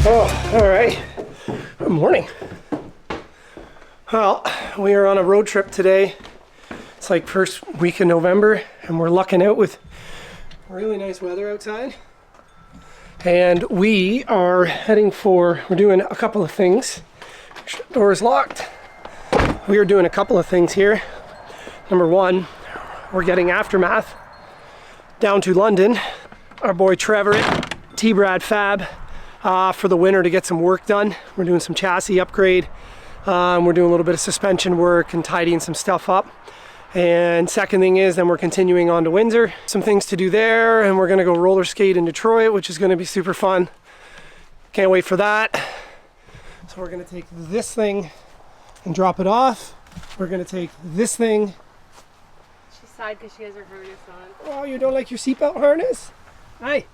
Oh, all right. Good morning. Well, we are on a road trip today. It's like first week in November, and we're lucking out with really nice weather outside. And we are we're doing a couple of things. Door is locked. We are doing a couple of things here. Number one, we're getting Aftermath down to London. Our boy Trevor at T-Brad Fab for the winter to get some work done. We're doing some chassis upgrade. We're doing a little bit of suspension work and tidying some stuff up. And second thing is then we're continuing on to Windsor. Some things to do there, and we're gonna go roller skate in Detroit, which is gonna be super fun. Can't wait for that. So we're gonna take this thing and drop it off. We're gonna take this thing. She sighed because she has her harness on. Oh, you don't like your seatbelt harness? Hi.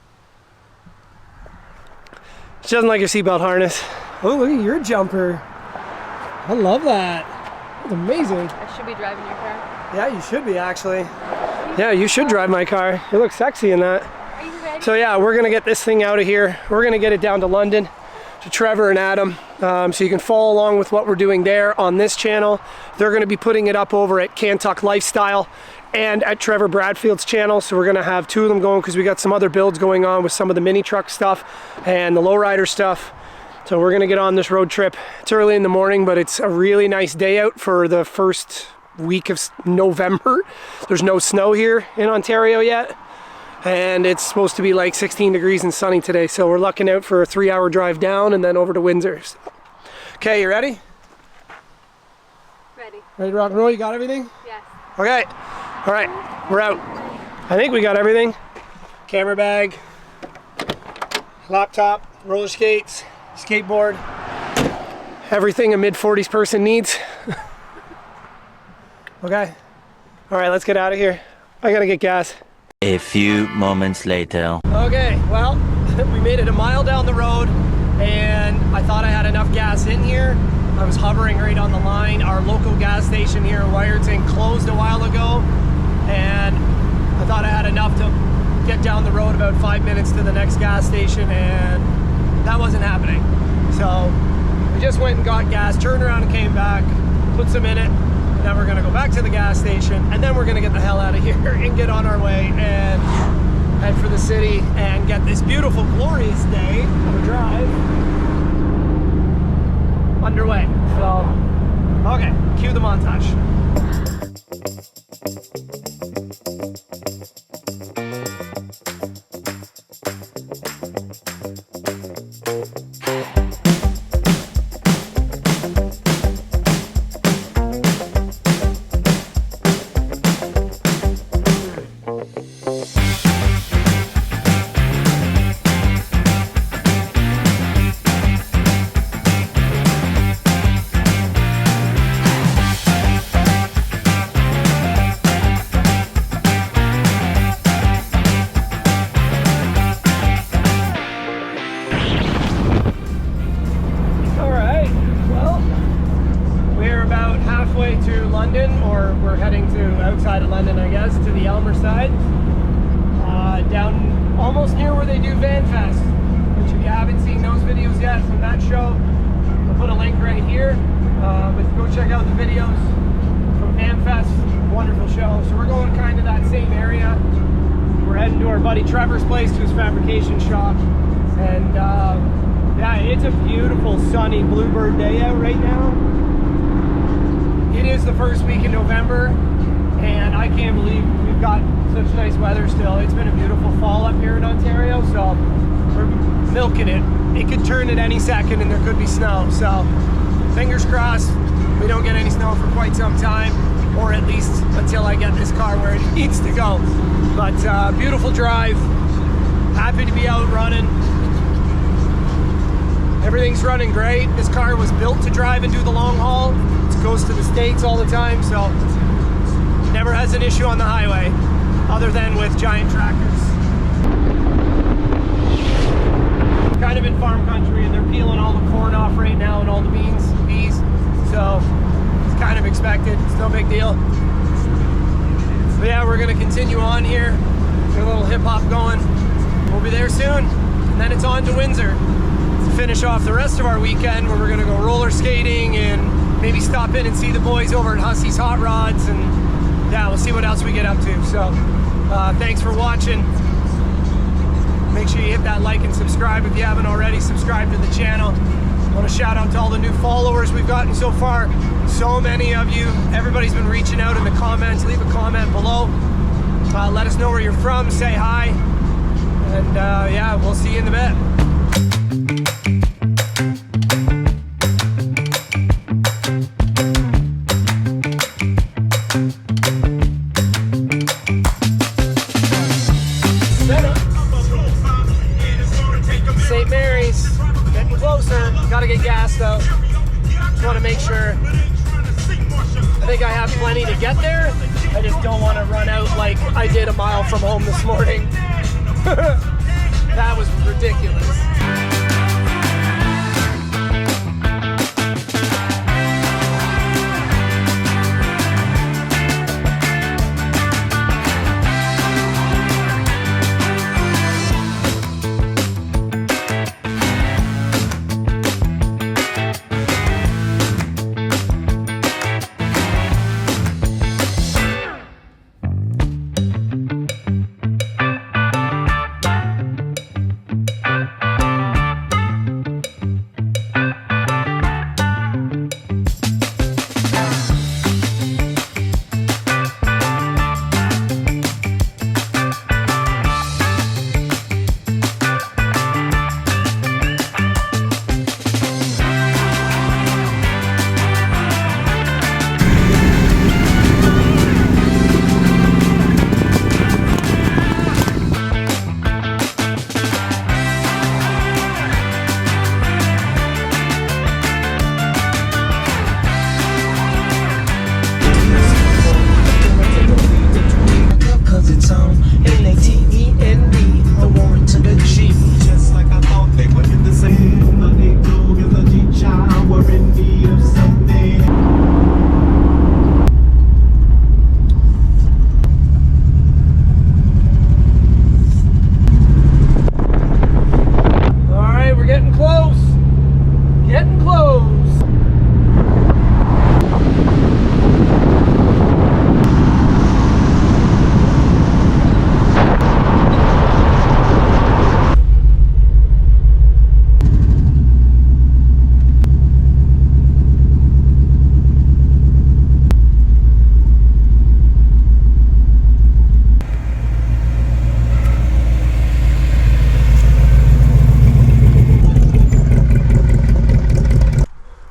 She doesn't like your seatbelt harness. Oh, look at your jumper. I love that. That's amazing. I should be driving your car. Yeah, you should be actually. Yeah, you should drive my car. You look sexy in that. Are you ready? So yeah, we're gonna get this thing out of here. We're gonna get it down to London, to Trevor and Adam, so you can follow along with what we're doing there on this channel. They're gonna be putting it up over at Cantuck Lifestyle and at Trevor Bradfield's channel. So we're gonna have two of them going because we got some other builds going on with some of the mini truck stuff and the lowrider stuff. So we're gonna get on this road trip. It's early in the morning, but it's a really nice day out for the first week of November. There's no snow here in Ontario yet. And it's supposed to be like 16 degrees and sunny today. So we're lucking out for a 3-hour drive down and then over to Windsor. So. Okay, you ready? Ready. Ready to rock and roll? You got everything? Yes. Okay. All right, we're out. I think we got everything. Camera bag, laptop, roller skates, skateboard, everything a mid-40s person needs. Okay. All right, let's get out of here. I gotta get gas. A few moments later. Okay, well, we made it a mile down the road and I thought I had enough gas in here. I was hovering right on the line. Our local gas station here in Wyerton closed a while ago and I thought I had enough to get down the road about 5 minutes to the next gas station, and that wasn't happening. So we just went and got gas, turned around and came back, put some in it. Then we're gonna go back to the gas station and then we're gonna get the hell out of here and get on our way and head for the city and get this beautiful, glorious day of a drive underway. So, okay, cue the montage. Outside of London, I guess, to the Elmer side, down almost near where they do Van Fest, which if you haven't seen those videos yet from that show, I'll put a link right here, but go check out the videos from Van Fest. Wonderful show. So we're going kind of that same area. We're heading to our buddy Trevor's place, to his fabrication shop, and yeah, it's a beautiful sunny bluebird day out right now. It is the first week in November, and I can't believe we've got such nice weather still. It's been a beautiful fall up here in Ontario, so we're milking it. It could turn at any second and there could be snow, so fingers crossed we don't get any snow for quite some time, or at least until I get this car where it needs to go. But beautiful drive, happy to be out running. Everything's running great. This car was built to drive and do the long haul. It goes to the States all the time, so never has an issue on the highway, other than with giant tractors. Kind of in farm country, and they're peeling all the corn off right now and all the beans and peas, so it's kind of expected. It's no big deal. But yeah, we're gonna continue on here. Get a little hip hop going. We'll be there soon, and then it's on to Windsor. It's finish off the rest of our weekend, where we're gonna go roller skating and maybe stop in and see the boys over at Hussey's Hot Rods, and yeah, we'll see what else we get up to. So thanks for watching. Make sure you hit that like and subscribe if you haven't already. Subscribe to the channel. I want to shout out to all the new followers we've gotten so far. So many of you. Everybody's been reaching out in the comments. Leave a comment below. Let us know where you're from. Say hi. And yeah, we'll see you in the bit. St. Mary's, getting closer. Gotta get gas though. Just want to make sure. I think I have plenty to get there. I just don't want to run out like I did a mile from home this morning. That was ridiculous.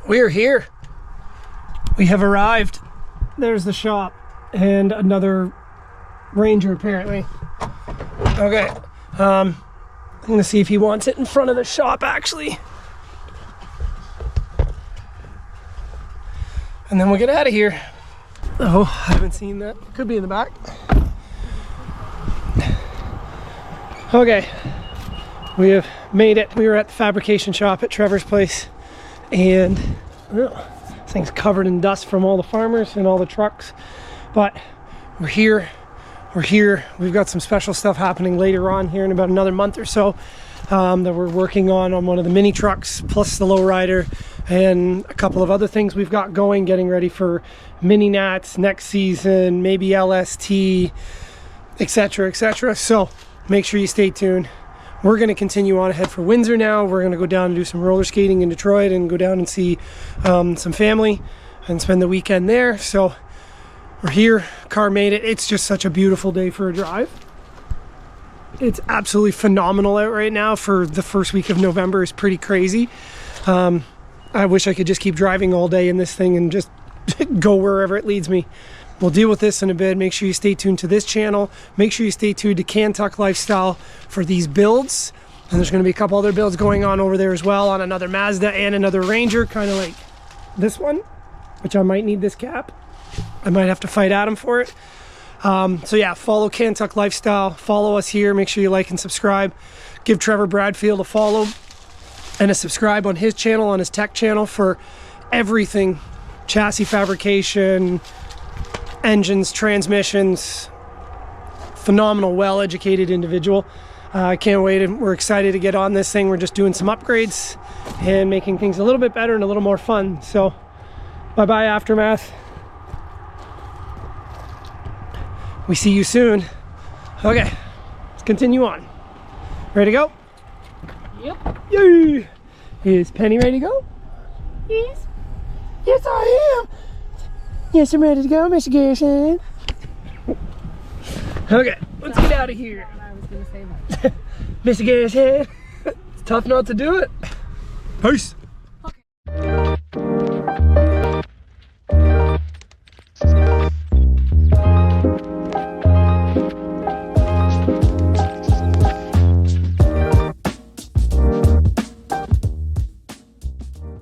We're here. We have arrived. There's the shop and another Ranger apparently. Okay, I'm gonna see if he wants it in front of the shop actually. And then we'll get out of here. Oh, I haven't seen that. Could be in the back. Okay, we have made it. We were at the fabrication shop at Trevor's place, and this thing's covered in dust from all the farmers and all the trucks, but we're here. We've got some special stuff happening later on here in about another month or so that we're working on one of the mini trucks, plus the Lowrider, and a couple of other things we've got going, getting ready for mini nats next season, maybe LST, etc, etc. So make sure you stay tuned. We're going to continue on ahead for Windsor now. We're going to go down and do some roller skating in Detroit and go down and see some family and spend the weekend there. So we're here. Car made it. It's just such a beautiful day for a drive. It's absolutely phenomenal out right now for the first week of November. It's pretty crazy. I wish I could just keep driving all day in this thing and just go wherever it leads me. We'll deal with this in a bit. Make sure you stay tuned to this channel. Make sure you stay tuned to Cantuck Lifestyle for these builds. And there's going to be a couple other builds going on over there as well, on another Mazda and another Ranger, kind of like this one, which I might need this cap. I might have to fight Adam for it. So yeah, follow Cantuck Lifestyle. Follow us here. Make sure you like and subscribe. Give Trevor Bradfield a follow and a subscribe on his channel, on his tech channel, for everything. Chassis fabrication, engines, transmissions. Phenomenal, well-educated individual. I can't wait, and we're excited to get on this thing. We're just doing some upgrades and making things a little bit better and a little more fun. So bye-bye, Aftermath. We see you soon. Okay, let's continue on. Ready to go? Yep. Yay! Is Penny ready to go? Yes. Yes, I am. Yes, I'm ready to go, Mr. Garrison. Okay, let's get out of here. I was gonna say that. Mr. Garrison. It's tough not to do it. Peace.